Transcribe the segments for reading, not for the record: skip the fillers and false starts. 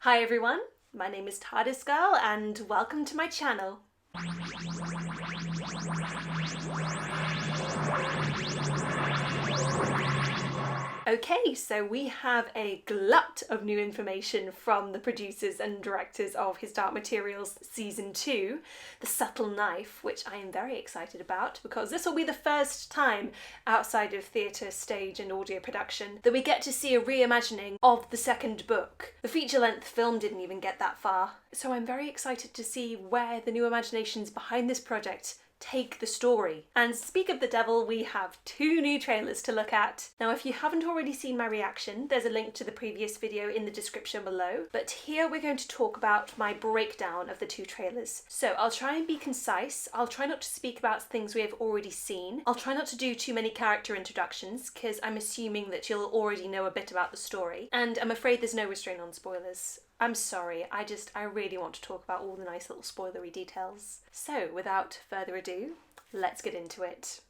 Hi everyone, my name is TARDISgirl and welcome to my channel. Okay, so we have a glut of new information from the producers and directors of His Dark Materials Season 2, The Subtle Knife, which I am very excited about because this will be the first time outside of theatre, stage and audio production that we get to see a reimagining of the second book. The feature-length film didn't even get that far, so I'm very excited to see where the new imaginations behind this project take the story. And speak of the devil, we have 2 new trailers to look at. Now, if you haven't already seen my reaction, there's a link to the previous video in the description below, but here we're going to talk about my breakdown of the 2 trailers. So I'll try and be concise, I'll try not to speak about things we have already seen, I'll try not to do too many character introductions, because I'm assuming that you'll already know a bit about the story, and I'm afraid there's no restraint on spoilers. I'm sorry, I really want to talk about all the nice little spoilery details. So, without further ado, let's get into it.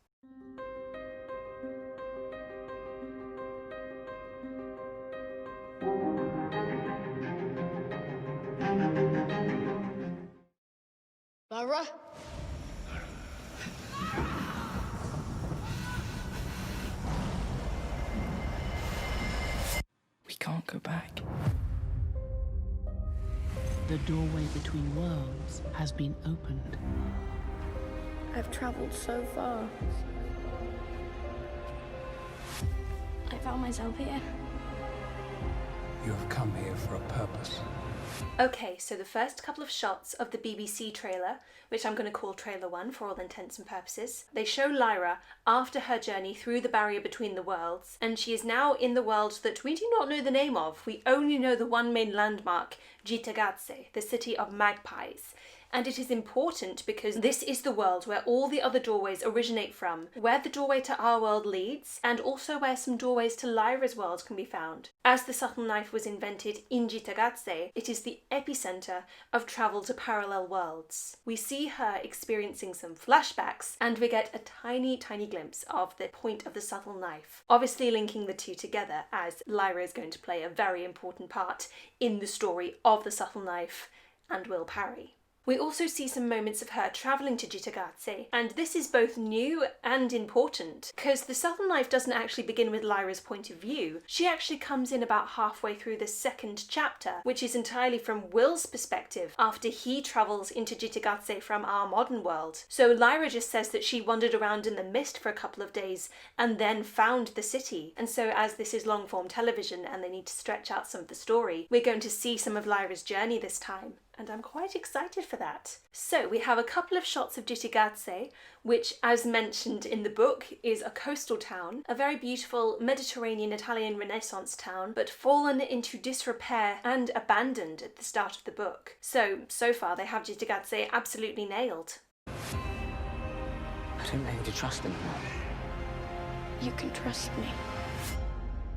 Lara? We can't go back. The doorway between worlds has been opened. I've traveled so far. I found myself here. You have come here for a purpose. Okay, so the first couple of shots of the BBC trailer, which I'm going to call trailer 1 for all intents and purposes, they show Lyra after her journey through the barrier between the worlds, and she is now in the world that we do not know the name of. We only know the one main landmark, Cittàgazze, the city of magpies. And it is important because this is the world where all the other doorways originate from, where the doorway to our world leads, and also where some doorways to Lyra's world can be found. As the subtle knife was invented in Cittàgazze, it is the epicenter of travel to parallel worlds. We see her experiencing some flashbacks, and we get a tiny glimpse of the point of the subtle knife, obviously linking the 2 together, as Lyra is going to play a very important part in the story of the subtle knife and will parry. We also see some moments of her travelling to Cittàgazze, and this is both new and important, because the subtle knife doesn't actually begin with Lyra's point of view. She actually comes in about halfway through the second chapter, which is entirely from Will's perspective, after he travels into Cittàgazze from our modern world. So Lyra just says that she wandered around in the mist for a couple of days, and then found the city. And so as this is long-form television, and they need to stretch out some of the story, we're going to see some of Lyra's journey this time. And I'm quite excited for that. So we have a couple of shots of Cittàgazze, which, as mentioned in the book, is a coastal town, a very beautiful Mediterranean Italian Renaissance town, but fallen into disrepair and abandoned at the start of the book. So far they have Cittàgazze absolutely nailed. I don't know who to trust anymore. You can trust me.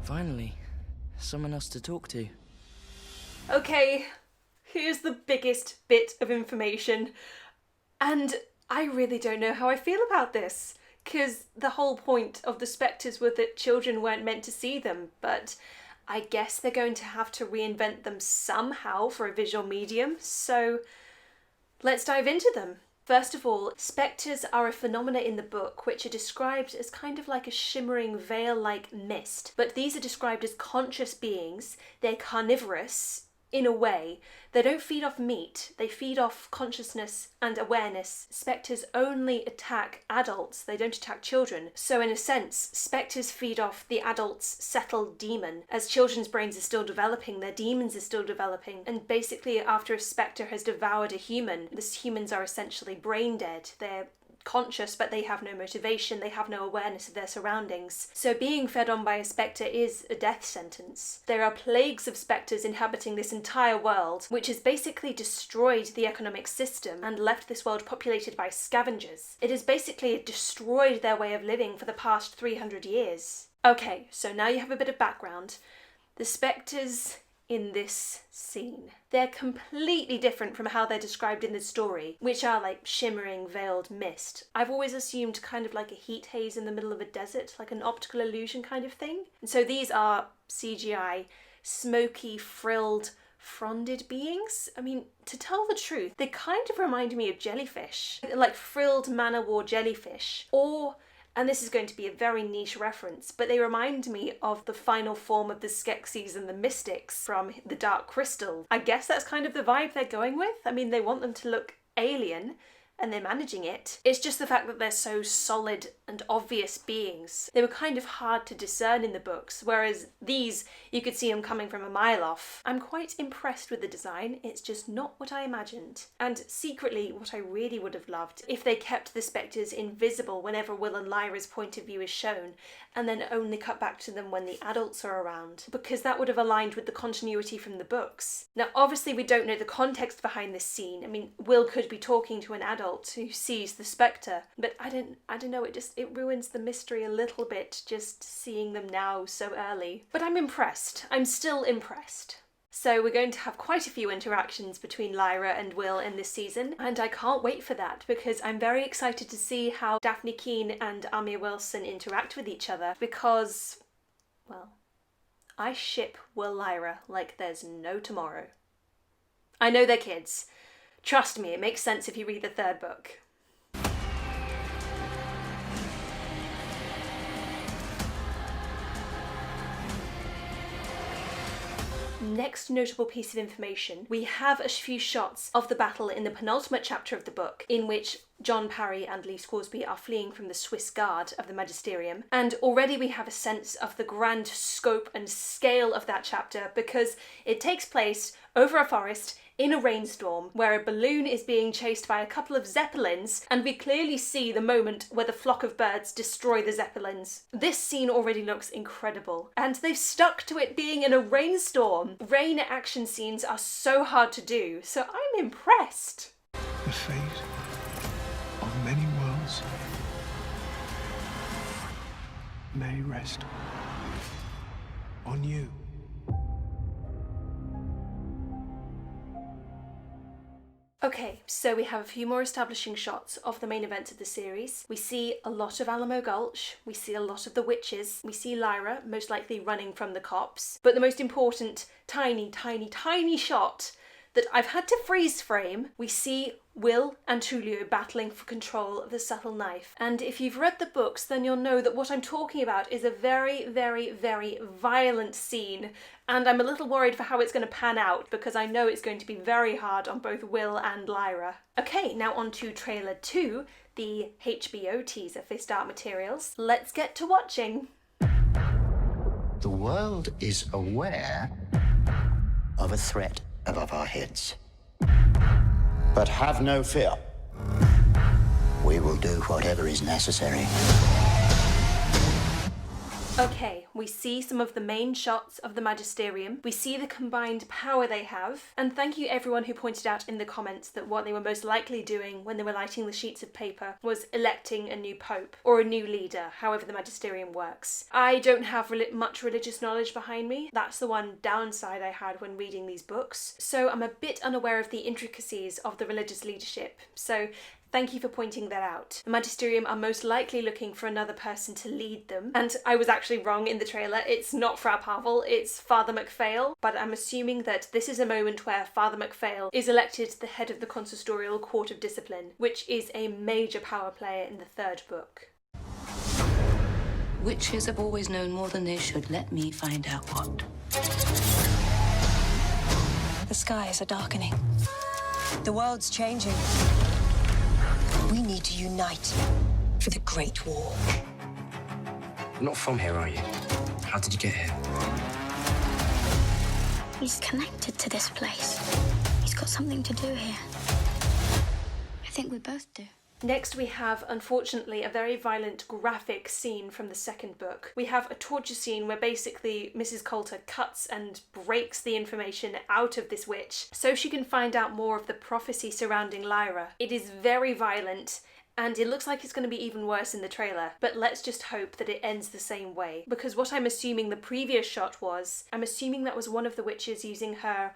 Finally, someone else to talk to. Okay, here's the biggest bit of information, and I really don't know how I feel about this, because the whole point of the spectres was that children weren't meant to see them, but I guess they're going to have to reinvent them somehow for a visual medium, so let's dive into them. First of all, spectres are a phenomena in the book which are described as kind of like a shimmering veil-like mist, but these are described as conscious beings. They're carnivorous in a way. They don't feed off meat, they feed off consciousness and awareness. Spectres only attack adults, they don't attack children. So in a sense, spectres feed off the adult's settled demon. As children's brains are still developing, their demons are still developing, and basically after a spectre has devoured a human, these humans are essentially brain dead. They're conscious, but they have no motivation, they have no awareness of their surroundings. So being fed on by a spectre is a death sentence. There are plagues of spectres inhabiting this entire world, which has basically destroyed the economic system and left this world populated by scavengers. It has basically destroyed their way of living for the past 300 years. Okay, so now you have a bit of background. The spectres in this scene. They're completely different from how they're described in the story, which are like shimmering, veiled mist. I've always assumed kind of like a heat haze in the middle of a desert, like an optical illusion kind of thing. And so these are CGI, smoky, frilled, fronded beings. I mean, to tell the truth, they kind of remind me of jellyfish, like frilled man-o'-war jellyfish, or, and this is going to be a very niche reference, but they remind me of the final form of the Skeksis and the Mystics from the Dark Crystal. I guess that's kind of the vibe they're going with. I mean, they want them to look alien, and they're managing it. It's just the fact that they're so solid and obvious beings. They were kind of hard to discern in the books, whereas these, you could see them coming from a mile off. I'm quite impressed with the design, it's just not what I imagined. And secretly, what I really would have loved if they kept the spectres invisible whenever Will and Lyra's point of view is shown, and then only cut back to them when the adults are around, because that would have aligned with the continuity from the books. Now, obviously we don't know the context behind this scene. I mean, Will could be talking to an adult who sees the spectre, but I don't know, it ruins the mystery a little bit just seeing them now so early. But I'm impressed. I'm still impressed. So we're going to have quite a few interactions between Lyra and Will in this season, and I can't wait for that because I'm very excited to see how Daphne Keane and Amir Wilson interact with each other because, well, I ship Will Lyra like there's no tomorrow. I know they're kids. Trust me, it makes sense if you read the third book. Next notable piece of information, we have a few shots of the battle in the penultimate chapter of the book, in which John Parry and Lee Scoresby are fleeing from the Swiss Guard of the Magisterium, and already we have a sense of the grand scope and scale of that chapter because it takes place over a forest in a rainstorm where a balloon is being chased by a couple of zeppelins, and we clearly see the moment where the flock of birds destroy the zeppelins. This scene already looks incredible, and they've stuck to it being in a rainstorm. Rain action scenes are so hard to do, so I'm impressed. The fate of many worlds may rest on you. Okay, so we have a few more establishing shots of the main events of the series. We see a lot of Alamo Gulch, we see a lot of the witches, we see Lyra, most likely running from the cops, but the most important tiny shot that I've had to freeze frame, we see Will and Tullio battling for control of the subtle knife. And if you've read the books, then you'll know that what I'm talking about is a very violent scene, and I'm a little worried for how it's going to pan out because I know it's going to be very hard on both Will and Lyra. Okay, now on to trailer 2, the HBO teaser for Start Materials. Let's get to watching. The world is aware of a threat above our heads. But have no fear. We will do whatever is necessary. Okay, we see some of the main shots of the Magisterium, we see the combined power they have, and thank you everyone who pointed out in the comments that what they were most likely doing when they were lighting the sheets of paper was electing a new pope, or a new leader, however the Magisterium works. I don't have much religious knowledge behind me, that's the one downside I had when reading these books, so I'm a bit unaware of the intricacies of the religious leadership, so thank you for pointing that out. The Magisterium are most likely looking for another person to lead them, and I was actually wrong in the trailer. It's not Frau Pavel, it's Father MacPhail, but I'm assuming that this is a moment where Father MacPhail is elected the head of the Consistorial Court of Discipline, which is a major power player in the third book. Witches have always known more than they should. Let me find out what. The skies are darkening. The world's changing. We need to unite for the Great War. You're not from here, are you? How did you get here? He's connected to this place. He's got something to do here. I think we both do. Next we have, unfortunately, a very violent graphic scene from the second book. We have a torture scene where basically Mrs. Coulter cuts and breaks the information out of this witch so she can find out more of the prophecy surrounding Lyra. It is very violent, and it looks like it's going to be even worse in the trailer, but let's just hope that it ends the same way, because what I'm assuming the previous shot was, I'm assuming that was one of the witches using her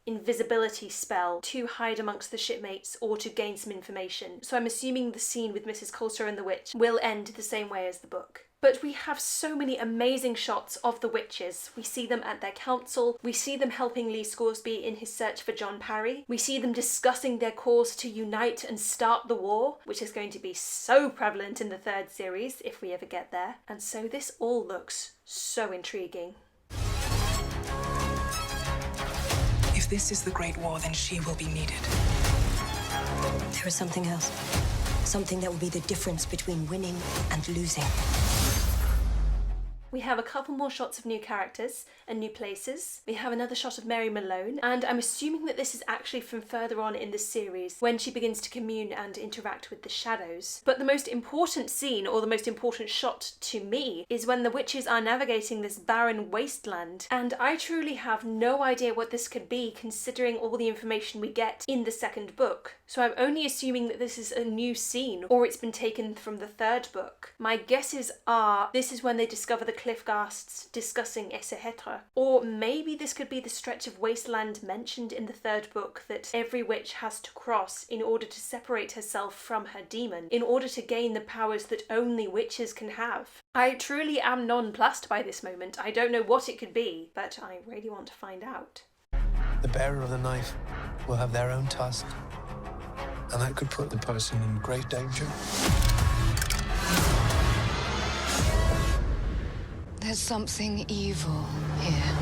invisibility spell to hide amongst the shipmates or to gain some information. So I'm assuming the scene with Mrs. Coulter and the witch will end the same way as the book. But we have so many amazing shots of the witches. We see them at their council, we see them helping Lee Scoresby in his search for John Parry, we see them discussing their cause to unite and start the war, which is going to be so prevalent in the 3rd series if we ever get there. And so this all looks so intriguing. If this is the Great War, then she will be needed. There is something else. Something that will be the difference between winning and losing. We have a couple more shots of new characters and new places. We have another shot of Mary Malone, and I'm assuming that this is actually from further on in the series when she begins to commune and interact with the shadows. But the most important scene, or the most important shot to me, is when the witches are navigating this barren wasteland, and I truly have no idea what this could be considering all the information we get in the 2nd book. So I'm only assuming that this is a new scene, or it's been taken from the 3rd book. My guesses are this is when they discover the Cliffghasts discussing Essehetra. Or maybe this could be the stretch of wasteland mentioned in the 3rd book that every witch has to cross in order to separate herself from her demon, in order to gain the powers that only witches can have. I truly am nonplussed by this moment. I don't know what it could be, but I really want to find out. The bearer of the knife will have their own tusk, and that could put the person in great danger. There's something evil here.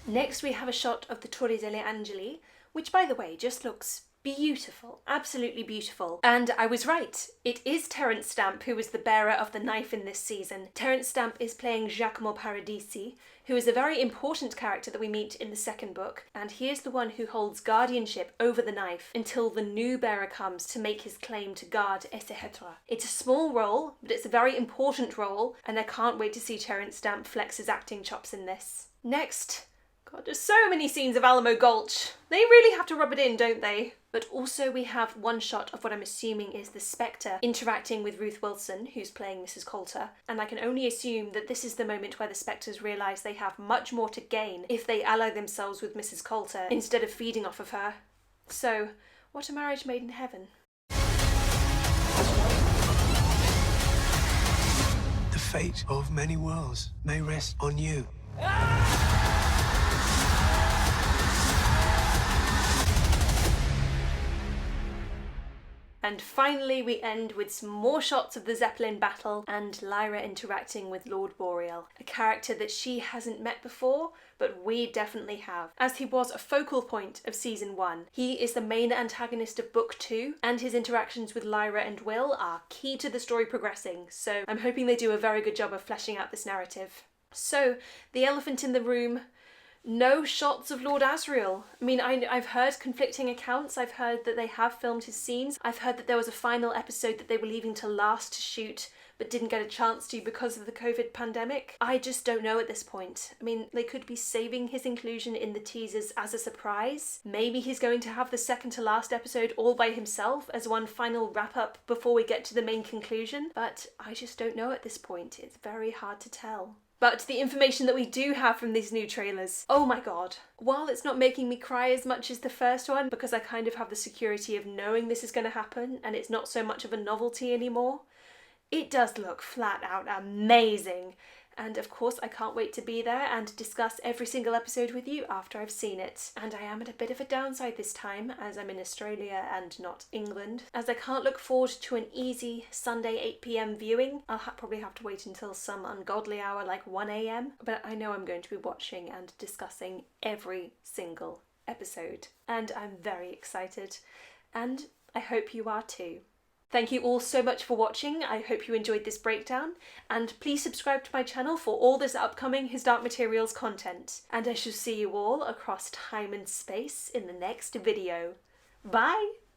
Next we have a shot of the Torre delle Angeli, which by the way just looks beautiful, absolutely beautiful. And I was right, it is Terence Stamp who is the bearer of the knife in this season. Terence Stamp is playing Giacomo Paradisi, who is a very important character that we meet in the 2nd book, and he is the one who holds guardianship over the knife until the new bearer comes to make his claim to guard Essehetra. It's a small role, but it's a very important role, and I can't wait to see Terence Stamp flex his acting chops in this. Next, God, there's so many scenes of Alamo Gulch. They really have to rub it in, don't they? But also we have one shot of what I'm assuming is the Spectre interacting with Ruth Wilson, who's playing Mrs. Coulter, and I can only assume that this is the moment where the Spectres realise they have much more to gain if they ally themselves with Mrs. Coulter instead of feeding off of her. So, what a marriage made in heaven. The fate of many worlds may rest on you. And finally we end with some more shots of the Zeppelin battle and Lyra interacting with Lord Boreal, a character that she hasn't met before, but we definitely have, as he was a focal point of season 1. He is the main antagonist of book 2, and his interactions with Lyra and Will are key to the story progressing, so I'm hoping they do a very good job of fleshing out this narrative. So, the elephant in the room, no shots of Lord Asriel. I mean, I've heard conflicting accounts. I've heard that they have filmed his scenes. I've heard that there was a final episode that they were leaving to last to shoot but didn't get a chance to because of the COVID pandemic. I just don't know at this point. I mean, they could be saving his inclusion in the teasers as a surprise. Maybe he's going to have the second to last episode all by himself as one final wrap up before we get to the main conclusion. But I just don't know at this point. It's very hard to tell. But the information that we do have from these new trailers, oh my god. While it's not making me cry as much as the first one, because I kind of have the security of knowing this is going to happen and it's not so much of a novelty anymore, it does look flat out amazing. And of course I can't wait to be there and discuss every single episode with you after I've seen it. And I am at a bit of a downside this time, as I'm in Australia and not England, as I can't look forward to an easy Sunday 8 PM viewing. I'll probably have to wait until some ungodly hour like 1 AM, but I know I'm going to be watching and discussing every single episode. And I'm very excited, and I hope you are too. Thank you all so much for watching. I hope you enjoyed this breakdown, and please subscribe to my channel for all this upcoming His Dark Materials content. And I shall see you all across time and space in the next video. Bye!